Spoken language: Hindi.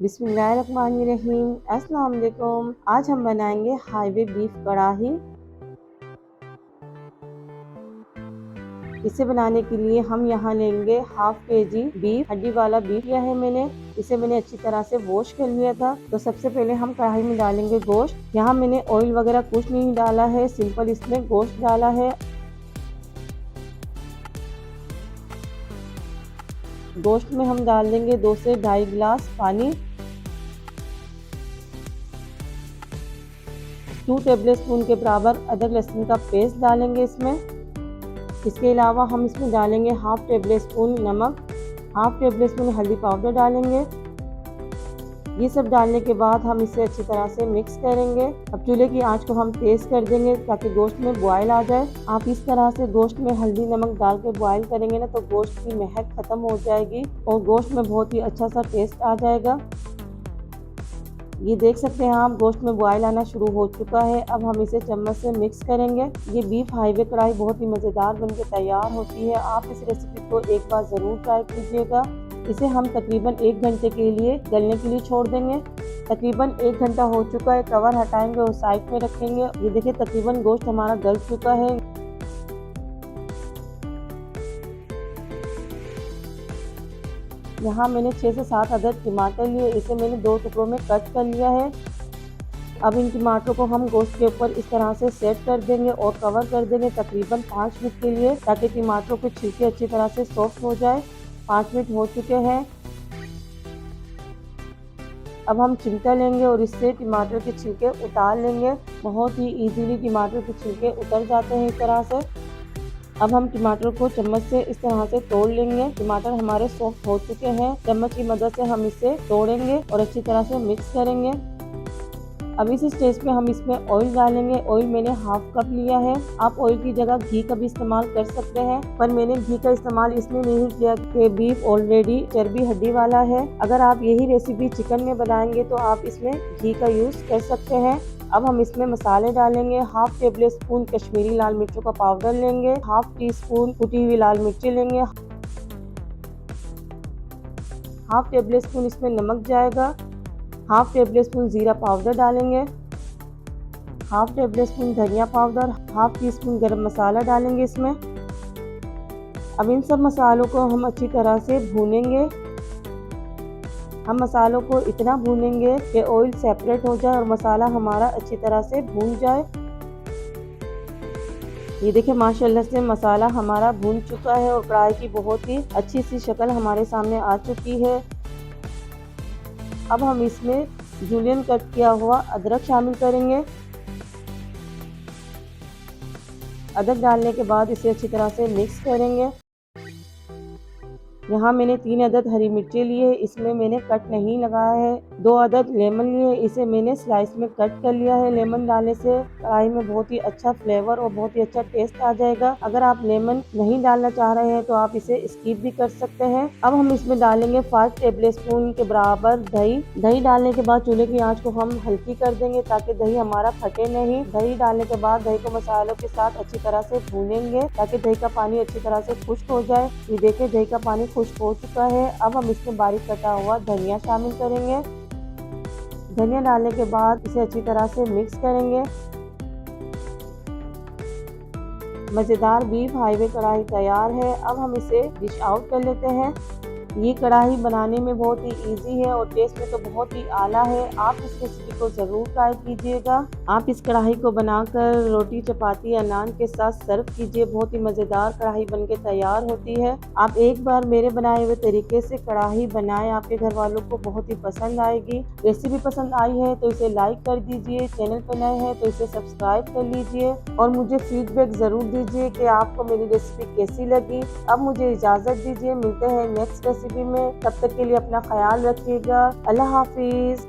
बिस्मिल्लाहिर्रहमानिर्रहीम। अस्सलाम वालेकुम। आज हम बनाएंगे हाईवे बीफ कढ़ाई। इसे बनाने के लिए हम यहाँ लेंगे हाफ केजी बीफ, हड्डी वाला बीफ लिया है मैंने। इसे मैंने अच्छी तरह से वॉश कर लिया था। तो सबसे पहले हम कढ़ाई में डालेंगे गोश्त। यहाँ मैंने ऑयल वगैरह कुछ नहीं डाला है, सिंपल इसमें गोश्त डाला है। गोश्त में हम डाल देंगे 2 से 2.5 गिलास पानी। 2 टेबल स्पून के बराबर अदरक लहसुन का पेस्ट डालेंगे इसमें। इसके अलावा हम इसमें डालेंगे हाफ टेबल स्पून नमक, हाफ टेबल स्पून हल्दी पाउडर डालेंगे। ये सब डालने के बाद हम इसे अच्छी तरह से मिक्स करेंगे। अब चूल्हे की आंच को हम तेज कर देंगे ताकि गोश्त में बॉयल आ जाए। आप इस तरह से गोश्त में हल्दी नमक डाल के बॉयल करेंगे ना तो गोश्त की महक खत्म हो जाएगी और गोश्त में बहुत ही अच्छा सा टेस्ट आ जाएगा। ये देख सकते हैं आप, गोश्त में बॉयल आना शुरू हो चुका है। अब हम इसे चम्मच से मिक्स करेंगे। ये बीफ हाईवे कढ़ाई बहुत ही मज़ेदार बनके तैयार होती है। आप इस रेसिपी को एक बार ज़रूर ट्राई कीजिएगा। इसे हम तकरीबन 1 घंटे के लिए गलने के लिए छोड़ देंगे। तकरीबन 1 घंटा हो चुका है। कवर हटाएंगे और साइड में रखेंगे। ये देखिए तकरीबन गोश्त हमारा गल चुका है। यहाँ मैंने 6 से 7 अदद टमाटर लिए। इसे मैंने 2 टुकड़ों में कट कर लिया है। अब इन टमाटरों को हम गोश्त के ऊपर इस तरह से सेट कर देंगे और कवर कर देंगे तकरीबन 5 मिनट के लिए, ताकि टमाटरों के छिलके अच्छी तरह से सॉफ्ट हो जाए। 5 मिनट हो चुके हैं। अब हम चिमटा लेंगे और इससे टमाटर के छिलके उतार लेंगे। बहुत ही इजीली टमाटर के छिलके उतर जाते हैं इस तरह से। अब हम टमाटर को चम्मच से इस तरह से तोड़ लेंगे। टमाटर हमारे सॉफ्ट हो चुके हैं। चम्मच की मदद से हम इसे तोड़ेंगे और अच्छी तरह से मिक्स करेंगे। अब इस स्टेज पे हम इसमें ऑयल डालेंगे। ऑयल मैंने हाफ कप लिया है। आप ऑयल की जगह घी का भी इस्तेमाल कर सकते हैं, पर मैंने घी का इस्तेमाल इसलिए नहीं किया कि बीफ ऑलरेडी चर्बी हड्डी वाला है। अगर आप यही रेसिपी चिकन में बनाएंगे तो आप इसमें घी का यूज़ कर सकते हैं। अब हम इसमें मसाले डालेंगे। हाफ टेबल स्पून कश्मीरी लाल मिर्चों का पाउडर लेंगे, हाफ टी स्पून कुटी हुई लाल मिर्ची लेंगे, हाफ टेबल स्पून इसमें नमक जाएगा, हाफ टेबल स्पून जीरा पाउडर डालेंगे, हाफ टेबल स्पून धनिया पाउडर, हाफ टी स्पून गरम मसाला डालेंगे इसमें। अब इन सब मसालों को हम अच्छी तरह से भूनेंगे। हम मसालों को इतना भूनेंगे कि ऑयल सेपरेट हो जाए और मसाला हमारा अच्छी तरह से भून जाए। ये देखिए माशाल्लाह से मसाला हमारा भून चुका है और कढ़ाई की बहुत ही अच्छी सी शक्ल हमारे सामने आ चुकी है। अब हम इसमें जूलियन कट किया हुआ अदरक शामिल करेंगे। अदरक डालने के बाद इसे अच्छी तरह से मिक्स करेंगे। यहाँ मैंने 3 अदद हरी मिर्ची लिए, इसमें मैंने कट नहीं लगाया है। 2 अदद लेमन लिए, इसे मैंने स्लाइस में कट कर लिया है। लेमन डालने से कढ़ाई में बहुत ही अच्छा फ्लेवर और बहुत ही अच्छा टेस्ट आ जाएगा। अगर आप लेमन नहीं डालना चाह रहे हैं तो आप इसे स्किप भी कर सकते हैं। अब हम इसमें डालेंगे 5 टेबल स्पून के बराबर दही। दही डालने के बाद चूल्हे की आंच को हम हल्की कर देंगे ताकि दही हमारा फटे नहीं। दही डालने के बाद दही को मसालों के साथ अच्छी तरह से भूनेंगे ताकि दही का पानी अच्छी तरह से खुश्क हो जाए। ये देखिए दही का पानी खुश्क हो चुका है। अब हम इसमें बारीक कटा हुआ धनिया शामिल करेंगे। धनिया डालने के बाद इसे अच्छी तरह से मिक्स करेंगे। मज़ेदार बीफ हाईवे कढ़ाई तैयार है। अब हम इसे डिश आउट कर लेते हैं। ये कढ़ाई बनाने में बहुत ही इजी है और टेस्ट में तो बहुत ही आला है। आप इस रेसिपी को ज़रूर ट्राई कीजिएगा। आप इस कढ़ाई को बनाकर रोटी चपाती या नान के साथ सर्व कीजिए। बहुत ही मज़ेदार कढ़ाई बनके तैयार होती है। आप एक बार मेरे बनाए हुए तरीके से कढ़ाई बनाएं, आपके घर वालों को बहुत ही पसंद आएगी। रेसिपी पसंद आई है तो इसे लाइक कर दीजिए। चैनल पर नए हैं तो इसे सब्सक्राइब कर लीजिए और मुझे फीडबैक ज़रूर दीजिए कि आपको मेरी रेसिपी कैसी लगी। अब मुझे इजाज़त दीजिए, मिलते हैं नेक्स्ट रेसिपी में। तब तक के लिए अपना ख्याल रखिएगा। अल्लाह हाफिज़।